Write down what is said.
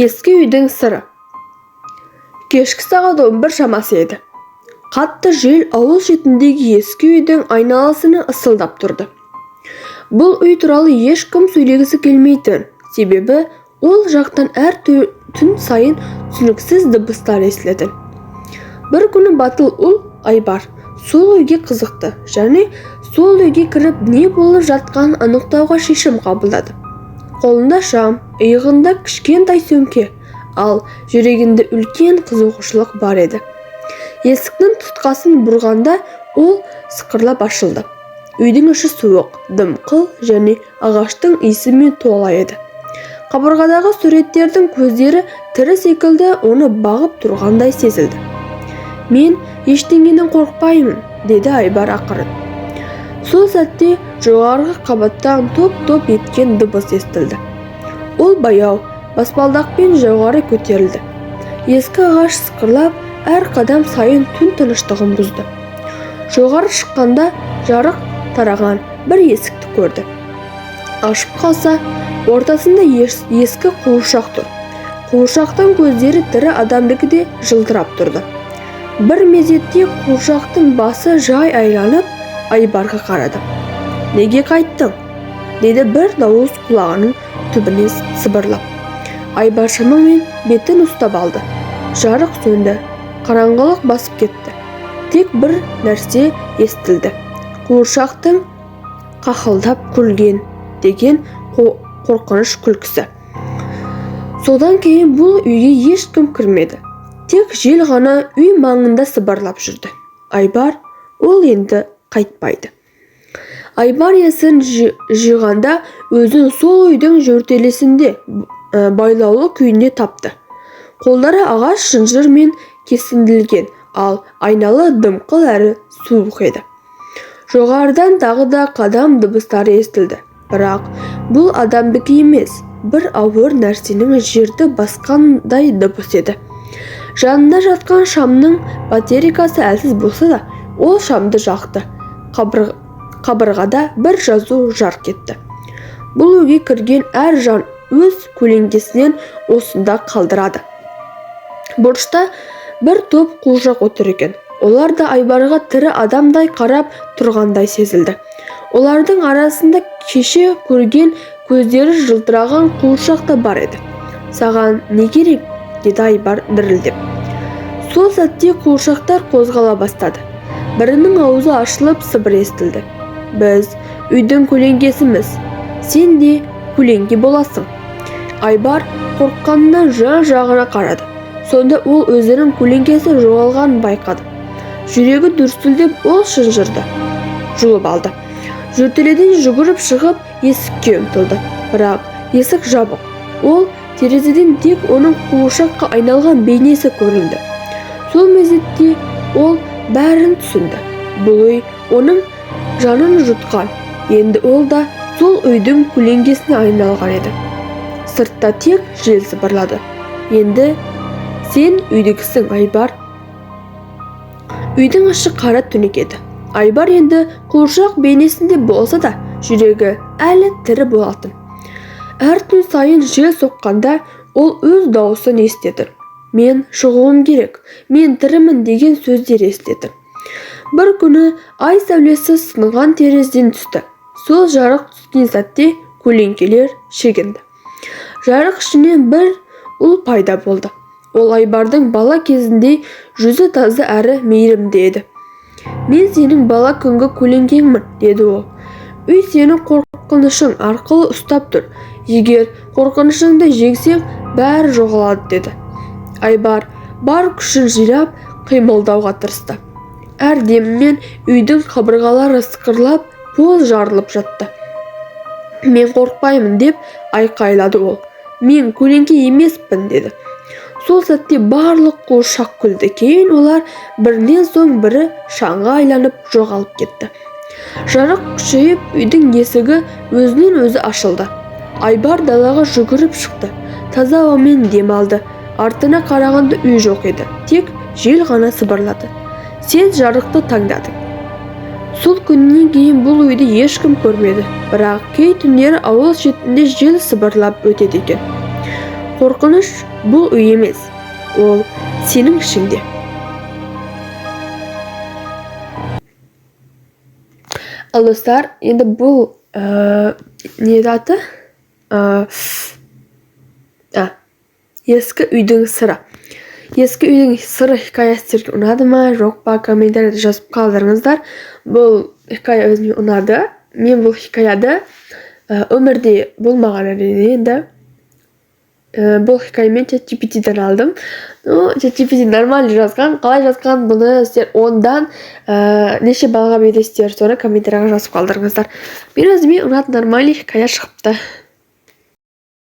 Ескі үйдің сыры. Кешкі сағат 11 шамасы еді. Қатты жел ауыл шетіндегі ескі үйдің айналасını ысылдап тұрды. Бұл үй туралы ешкім сөйлегісі келмейтін, себебі ол жақтан әр түн сайын түсініксіз дыбыстар естілетін. Бір күні батыл ұл Айбар сол үйге қызықты, және сол үйге кіріп не болып жатқанын анықтауға шешім қабылдады. Қолында шам, иығында кішкентай сөмке, ал жүрегінде үлкен қызығушылық бар еді. Есіктің тұтқасын бұрғанда ол сықырлап ашылды. Үйдің іші суық, дымқыл және ағаштың иісімен тола еді. Қабырғадағы суреттердің көздері тірі секілді оны бағып тұрғандай сезілді. «Мен ештеңеден қорықпаймын», деді Айбар ақырын. Сол сәтте жоғарғы қабаттан топ-топ еткен дыбыс естілді. Ол баяу, баспалдақпен жоғары көтерілді. Ескі ағаш сықырлап, әр қадам сайын түн тыныштығын бұзды. Жоғары шыққанда жарық тараған бір есікті көрді. Ашып қалса, ортасында ескі қуыршақ тұр. Қуыршақтың көздері тірі адамдікі де жылтырап тұрды. Бір мезетте қуыршақтың басы жай айланып, Айбарға қарады. «Неге қайттың?» деді бір дауыс құлағының түбіне сыбырлап. Айбар шамамен бетін ұстап алды. Жарық сөнді, қараңғылық басып кетті. Тек бір нәрсе естілді. Қуыршақтың қақылдап күлген деген қорқыныш күлкісі. Содан кейін бұл үйге ешкім кірмеді. Тек жел ғана үй маңында сыбырлап жүрді. Айбар ол енді қайтпайды. Айбар есін жиғанда өзін сол үйдің жертөлесінде байлаулы күйінде тапты. Қолдары ағаш шынжырмен кесінділген, ал айналы дымқыл әрі суық еді. Жоғарыдан тағы да қадам дыбыстары естілді. Бірақ бұл адамдікі емес, бір ауыр нәрсенің жерді басқандай дыбыс еді. Жанында жатқан шамның батарейкасы әлсіз болса да, ол шамды жақты. Қабырғада бір жазу жарқ етті. Бұл үйге кірген әр жан өз көлеңкесінен осында қалдырады. Бұрышта бір топ қуыршақ отыр екен. Олар да Айбарға тірі адамдай қарап тұрғандай сезілді. Олардың арасында кеше көрген көздері жылтыраған қуыршақ та бар еді. «Саған не керек?» деді Айбар дірілдеп. Сол сәтте қуыршақтар қозғала бастады. Бірінің аузы ашылып сыбыр естілді. «Біз үйдің көлеңкесіміз. Сен де көлеңке боласың». Айбар қорыққанынан жан-жағына қарады. Сонда ол өзінің көлеңкесі жоғалғанын байқады. Жүрегі дүрсілдеп ол шынжырды жұлып алды. Жертөледен жүгіріп шығып есікке ұмтылды. Бірақ есік жабық. Ол терезеден тек оның қуыршаққа айналған бейнесі көрінді. Сол мезетте ол бәрін түсінді. Бұл үй оның жанын жұтқан. Енді ол да сол үйдің көлеңкесіне айналған еді. Сыртта тек жел сыбырлады. «Енді сен үйдегісің, Айбар». Үйдің іші қара түнек еді. Айбар енді қуыршақ бейнесінде болса да, жүрегі әлі тірі болатын. Әр түн сайын жел соққанда ол өз дауысын естеді. «Мен шығуым керек, мен тірімін» деген сөздер естеді. Бір күні ай сәулесі сынған терезеден түсті. Сол жарық түскен сәтте көлеңкелер шегінді. Жарық ішінен бір ұл пайда болды. Ол Айбардың бала кезінде жүзі таза әрі мейірімді еді. «Мен сенің бала күнгі көлеңкеңмін», деді ол. «Үй сені қорқынышың арқылы ұстап тұр. Егер қорқынышыңды жеңсең, бәрі жоғалады», деді. Айбар бар күшін жинап қимылдауға тырысты. Әр демімен үйдің қабырғалары сықырлап, пол жарылып жатты. «Мен қорықпаймын» деп айқайлады ол. «Мен көлеңке емеспін», деді. Сол сәтте барлық қуыршақ күлді. Кейін олар бірінен соң бірі шаңға айланып жоғалып кетті. Жарық күшейіп, үйдің есігі өзінен өзі ашылды. Айбар далаға жүгіріп шықты. Таза ауамен дем алды. Артына қарағанда үй жоқ еді. Тек жел ғана сыбырлады. «Сен жарықты таңдадың». Сол күннен кейін бұл үйді ешкім көрмеді. Бірақ кей түндері ауыл шетінде жел сыбырлап өтеді екен. Қорқыныш бұл үй емес, ол сенің ішіңде. Ал достар, енді бұл не аты? Ескі үйдің сыры. Ескі үйдің сыры хикаясы сіздерге ұнады ма, жоқ па, комментарийда жазып қалдырыңыздар. Бұл хикая өзіме ұнады. Мен бұл хикаяды өмірде болмаған әрине енді. Бұл хикаямен ChatGPT-ден алдым. ChatGPT нормально жазған. Қалай жазған, бұны сіздер 10-дан неше балға бересіздер, соны комментарийға жазып қалдырыңыздар. Мен өзіме ұнады, нормальный хикая шығыпты.